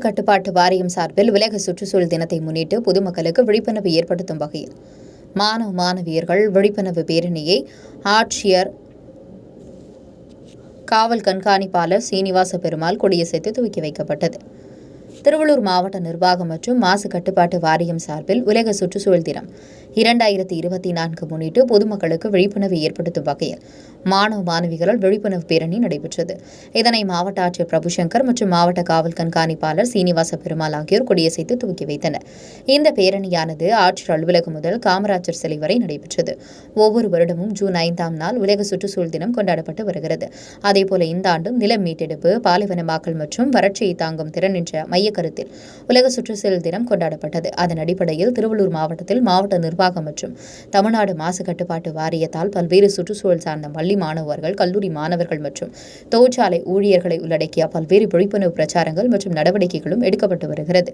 கட்டுப்பாட்டு வாரியம் சார்பில் உலக சுற்றுச்சூழல் தினத்தை முன்னிட்டு பொதுமக்களுக்கு விழிப்புணர்வு ஏற்படுத்தும் வகையில் மாணவ மாணவியர்கள் விழிப்புணர்வு பேரணியை ஆட்சியர் காவல் கண்காணிப்பாளர் சீனிவாச பெருமாள் கொடியசைத்து துவக்கி வைக்கப்பட்டது. திருவள்ளூர் மாவட்ட நிர்வாகம் மற்றும் மாசு கட்டுப்பாட்டு வாரியம் சார்பில் உலக சுற்றுச்சூழல் தினம் 2024 முன்னிட்டு பொதுமக்களுக்கு விழிப்புணர்வு ஏற்படுத்தும் வகையில் மாணவ மாணவிகளால் விழிப்புணர்வு பேரணி நடைபெற்றது. இதனை மாவட்ட ஆட்சியர் பிரபுசங்கர் மற்றும் மாவட்ட காவல் கண்காணிப்பாளர் சீனிவாச பெருமாள் ஆகியோர் கொடியசைத்து துவக்கி வைத்தனர். இந்த பேரணியானது ஆட்சியர் அலுவலகம் முதல் காமராஜர் சிலை வரை நடைபெற்றது. ஒவ்வொரு வருடமும் ஜூன் 5ஆம் நாள் உலக சுற்றுச்சூழல் தினம் கொண்டாடப்பட்டு வருகிறது. அதேபோல இந்த ஆண்டும் நில மீட்டெடுப்பு, பாலைவனமாக்கல் மற்றும் வறட்சியை தாங்கும் திறன் என்ற மைய கருத்தில் உலக சுற்றுச்சூழல் தினம் கொண்டாடப்பட்டது. அதன் அடிப்படையில் திருவள்ளூர் மாவட்டத்தில் மாவட்ட நிர்வாகம் மற்றும் தமிழ்நாடு மாசு கட்டுப்பாட்டு வாரியத்தால் பல்வேறு சுற்றுச்சூழல் சார்ந்த பள்ளி மாணவர்கள், கல்லூரி மாணவர்கள் மற்றும் தொழிற்சாலை ஊழியர்களை உள்ளடக்கிய பல்வேறு விழிப்புணர்வு பிரச்சாரங்கள் மற்றும் நடவடிக்கைகளும் எடுக்கப்பட்டு வருகிறது.